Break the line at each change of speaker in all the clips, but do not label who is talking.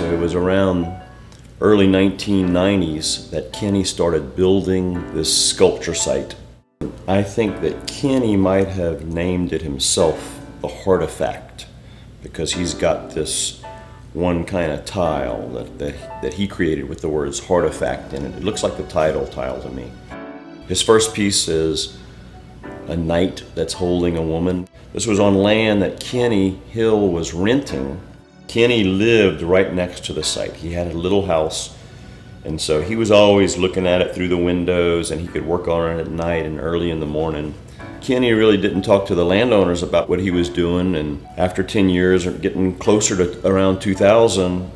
So it was around early 1990s that Kenny started building this sculpture site. I think that Kenny might have named it himself the Heartifact, because he's got this one kind of tile that he created with the words Heartifact in it. It looks like the title tile to me. His first piece is a knight that's holding a woman. This was on land that Kenny Hill was renting. Kenny lived right next to the site. He had a little house, and so he was always looking at it through the windows, and he could work on it at night and early in the morning. Kenny really didn't talk to the landowners about what he was doing, and after 10 years, or getting closer to around 2000,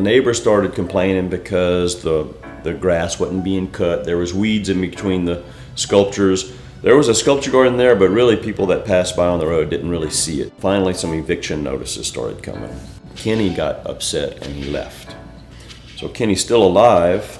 neighbors started complaining because the grass wasn't being cut. There was weeds in between the sculptures. There was a sculpture garden there, but really people that passed by on the road didn't really see it. Finally, some eviction notices started coming. Kenny got upset and he left. So Kenny's still alive,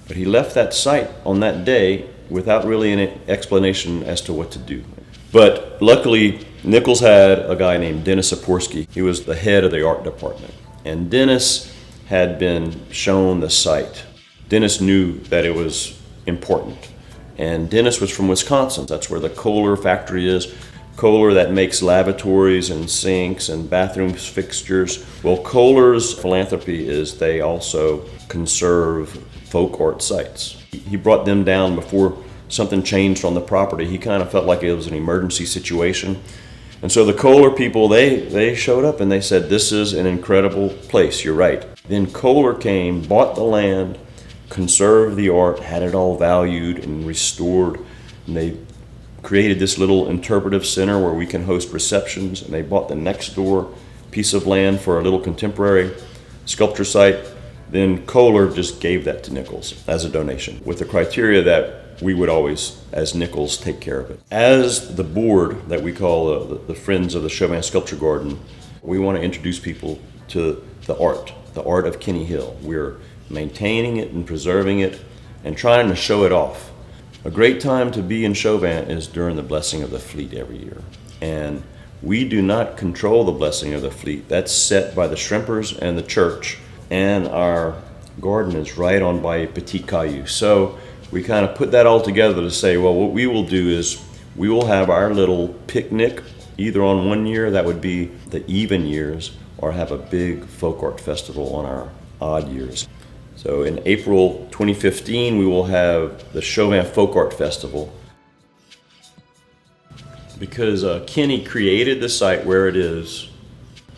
but he left that site on that day without really any explanation as to what to do. But luckily, Nichols had a guy named Dennis Saporsky. He was the head of the art department. And Dennis had been shown the site. Dennis knew that it was important. And Dennis was from Wisconsin. That's where the Kohler factory is. Kohler that makes lavatories and sinks and bathroom fixtures. Well, Kohler's philanthropy is they also conserve folk art sites. He brought them down before something changed on the property. He kind of felt like it was an emergency situation. And so the Kohler people, they showed up and they said, this is an incredible place, you're right. Then Kohler came, bought the land, conserved the art, had it all valued and restored. And they created this little interpretive center where we can host receptions, and they bought the next door piece of land for a little contemporary sculpture site. Then Kohler just gave that to Nichols as a donation with the criteria that we would always, as Nichols, take care of it. As the board that we call the Friends of the Chauvin Sculpture Garden, we want to introduce people to the art of Kenny Hill. We're maintaining it and preserving it and trying to show it off. A great time to be in Chauvin is during the blessing of the fleet every year. And we do not control the blessing of the fleet. That's set by the shrimpers and the church. And our garden is right on by Petit Caillou. So we kind of put that all together to say, well, what we will do is we will have our little picnic, either on one year, that would be the even years, or have a big folk art festival on our odd years. So in April 2015, we will have the Chauvin Folk Art Festival. Because Kenny created the site where it is,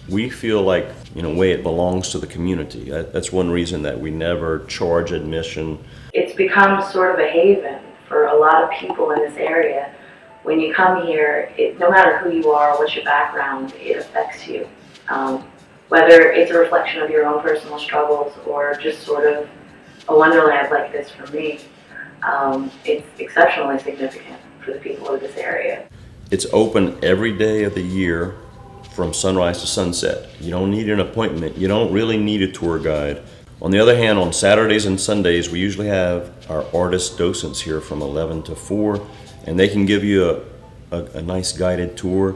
we feel like, in a way, it belongs to the community. That's one reason that we never charge admission.
It's become sort of a haven for a lot of people in this area. When you come here, no matter who you are, what's your background, it affects you. Whether it's a reflection of your own personal struggles or just sort of a wonderland like this for me, it's exceptionally significant for the people of this area.
It's open every day of the year from sunrise to sunset. You don't need an appointment. You don't really need a tour guide. On the other hand, on Saturdays and Sundays, we usually have our artist docents here from 11 to 4, and they can give you a nice guided tour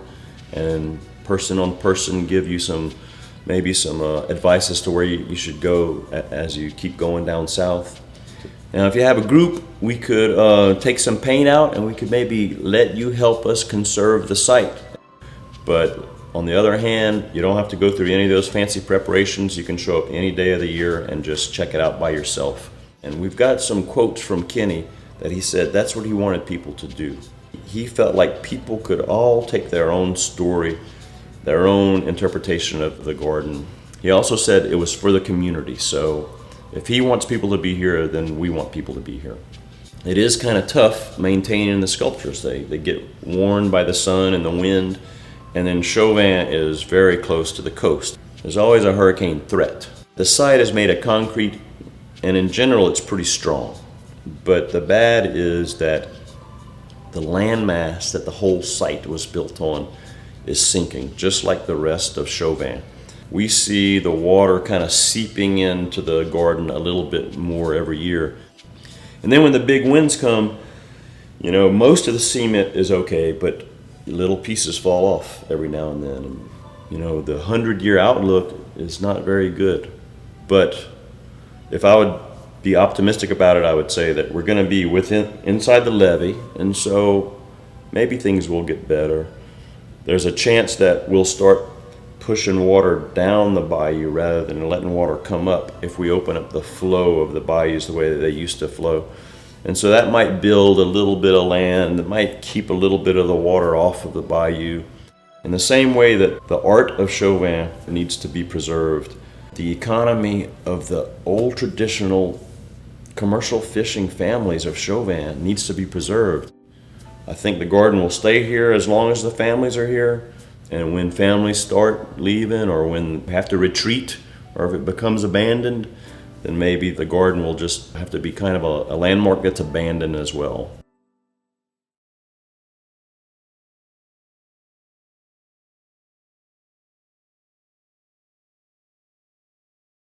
and person on person give you maybe some advice as to where you should go as you keep going down south. Now, if you have a group, we could take some paint out and we could maybe let you help us conserve the site. But on the other hand, you don't have to go through any of those fancy preparations. You can show up any day of the year and just check it out by yourself. And we've got some quotes from Kenny that he said that's what he wanted people to do. He felt like people could all take their own story, their own interpretation of the garden. He also said it was for the community. So if he wants people to be here, then we want people to be here. It is kind of tough maintaining the sculptures. They get worn by the sun and the wind. And then Chauvin is very close to the coast. There's always a hurricane threat. The site is made of concrete, and in general it's pretty strong. But the bad is that the landmass that the whole site was built on is sinking, just like the rest of Chauvin. We see the water kind of seeping into the garden a little bit more every year. And then when the big winds come, most of the cement is okay, but little pieces fall off every now and then. And, the 100-year outlook is not very good. But if I would be optimistic about it, I would say that we're going to be inside the levee, and so maybe things will get better. There's a chance that we'll start pushing water down the bayou rather than letting water come up if we open up the flow of the bayous the way that they used to flow. And so that might build a little bit of land, that might keep a little bit of the water off of the bayou. In the same way that the art of Chauvin needs to be preserved, the economy of the old traditional commercial fishing families of Chauvin needs to be preserved. I think the garden will stay here as long as the families are here, and when families start leaving or when they have to retreat or if it becomes abandoned, then maybe the garden will just have to be kind of a landmark that's abandoned as well.